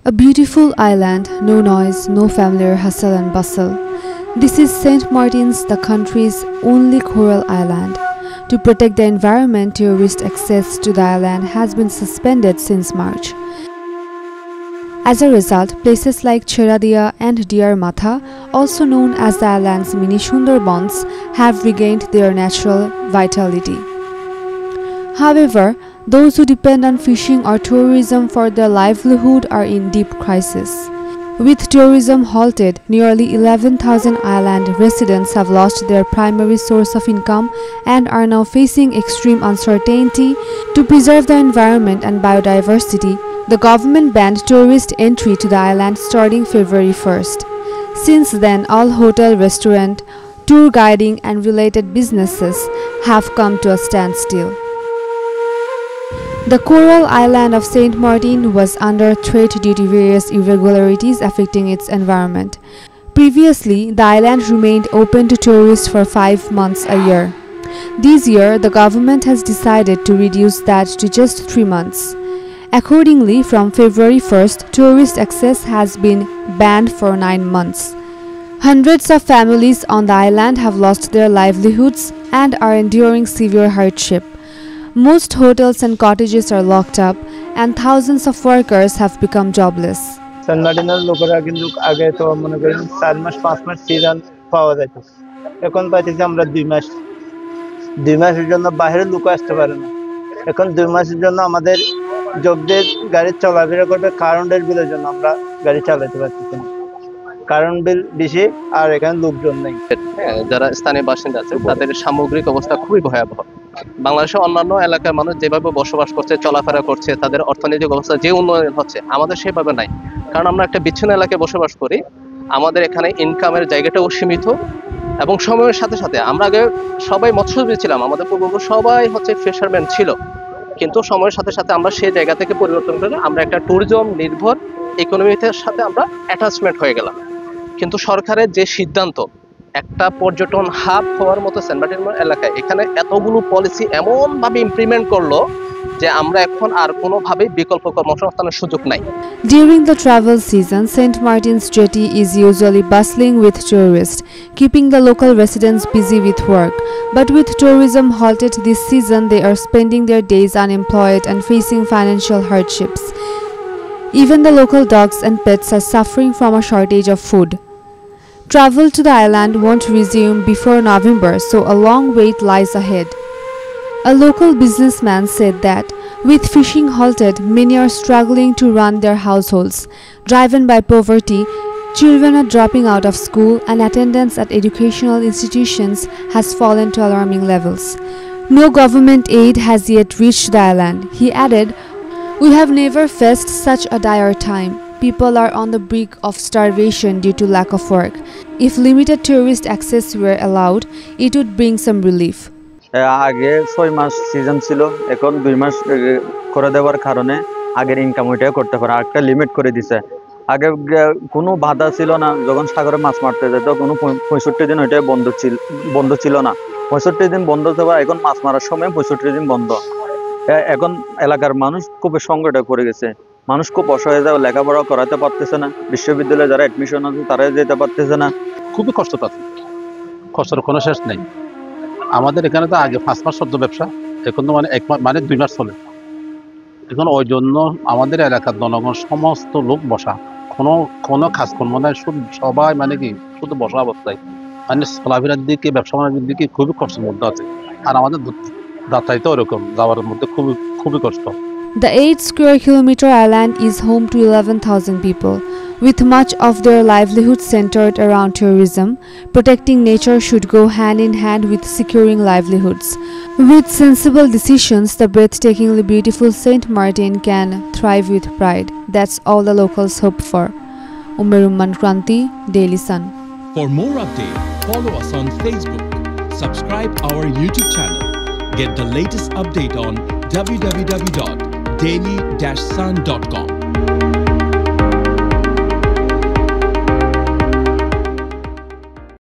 A beautiful island, no noise, no familiar hustle and bustle. This is St. Martin's, the country's only coral island. To protect the environment, tourist access to the island has been suspended since March. As a result, places like Cheradia and Deer Matha, also known as the island's mini Sundarbans, have regained their natural vitality. However, those who depend on fishing or tourism for their livelihood are in deep crisis. With tourism halted, nearly 11,000 island residents have lost their primary source of income and are now facing extreme uncertainty. To preserve the environment and biodiversity, the government banned tourist entry to the island starting February 1st. Since then, all hotel, restaurant, tour guiding and related businesses have come to a standstill. The coral island of St. Martin was under threat due to various irregularities affecting its environment. Previously, the island remained open to tourists for 5 months a year. This year, the government has decided to reduce that to just 3 months. Accordingly, from February 1st, tourist access has been banned for 9 months. Hundreds of families on the island have lost their livelihoods and are enduring severe hardship. Most hotels and cottages are locked up, and thousands of workers have become jobless. San Martin's লোকেরা কিন্তু আগে তো মনে করেন 4 মাস 5 মাস season পাওয়া যেত। এখন পাইতেছি আমরা 2 মাস। 2 মাসের জন্য বাইরের লোক আসতে পারে না। এখন 2 মাসের জন্য আমাদের যোগদের গাড়ি চলাফেরা করবে কারেন্টের বিলের জন্য আমরা গাড়ি চালাতে পারতেছি না। কারেন্ট বিল বেশি আর এখানে লোকজন নেই। যারা স্থানীয় বাসিন্দা আছে তাদের সামগ্রিক অবস্থা খুবই ভয়াবহ। বাংলাদেশের অন্যান্য এলাকার মানুষ যেভাবে বসবাস করছে, চলাফেরা করছে, তাদের অর্থনৈতিক অবস্থা যে উন্নয়ন হচ্ছে, আমাদের সেভাবে নাই। কারণ আমরা একটা বিচ্ছিন্ন এলাকায় বসবাস করি, আমাদের এখানে ইনকামের জায়গাটাও সীমিত এবং সময়ের সাথে সাথে আমরা আগে সবাই মৎস্যজীবী ছিলাম, আমাদের পূর্বপুরুষ সবাই ফিশারম্যান ছিল, কিন্তু সময়ের সাথে সাথে আমরা সেই জায়গা থেকে পরিবর্তন করে আমরা একটা ট্যুরিজম নির্ভর ইকোনমির সাথে আমরা অ্যাটাচমেন্ট হয়ে গেলাম। কিন্তু সরকারের যে সিদ্ধান্ত, একটা পর্যটন হাব হওয়ার মতো সেন্ট মার্টিন এলাকায় এখানে এতগুলো পলিসি এমন ভাবে ইমপ্লিমেন্ট করলো যে আমরা এখন আর কোনো ভাবে বিকল্প কর্মসংস্থানের সুযোগ নাই। During the travel season, St. Martin's jetty is usually bustling with tourists, keeping the local residents busy with work. But with tourism halted this season, they are spending their days unemployed and facing financial hardships. Even the local dogs and pets are suffering from a shortage of food. Travel to the island won't resume before November, so a long wait lies ahead. A local businessman said that, with fishing halted, many are struggling to run their households. Driven by poverty, children are dropping out of school and attendance at educational institutions has fallen to alarming levels. No government aid has yet reached the island. He added, "We have never faced such a dire time. People are on the brink of starvation due to lack of work. If limited tourist access were allowed, it would bring some relief." আগে 6 মাস season ছিল, এখন 2 মাস করে দেওয়ার কারণে আগের income ওইটাই করতে পারে, একটা লিমিট করে দিছে। আগে কোনো বাধা ছিল না, যখন সাগরে মাছ মারতে যেত কোনো 65 দিন ওইটাই বন্ধ ছিল না। 65 দিন বন্ধ থাকা, এখন মাছ মারার সময় 65 দিন বন্ধ। এখন এলাকার মানুষ খুব সংকটে পড়ে গেছে, মানুষ খুব অসহায়, লেখাপড়া করাতে পারতেছে না, বিশ্ববিদ্যালয়ে যারা অ্যাডমিশন আছে তারা যেতে পারতেছে না, খুবই কষ্ট পাচ্ছে, কষ্টের কোনো শেষ নেই। আমাদের এখানে তো আগে 5 মাস চলতো ব্যবসা, এখন তো মানে 2 মাস চলে। এখন ওই জন্য আমাদের এলাকার জনগণ সমস্ত লোক বসা, কোনো কাজকর্ম নাই, সবাই শুধু বসা অবস্থায়, চলাফেরার দিকে, ব্যবসা বাণিজ্যের দিকে খুবই কষ্টের মধ্যে আছে। আর আমাদের যাতায়াতে ওরকম যাওয়ার মধ্যে খুবই কষ্ট। The 8 square kilometer island is home to 11,000 people. With much of their livelihood centered around tourism, protecting nature should go hand in hand with securing livelihoods. With sensible decisions, the breathtakingly beautiful St. Martin can thrive with pride. That's all the locals hope for. Umerumman Kranti, Daily Sun. For more updates, follow us on Facebook. Subscribe our YouTube channel. Get the latest update on www.daily-sun.com.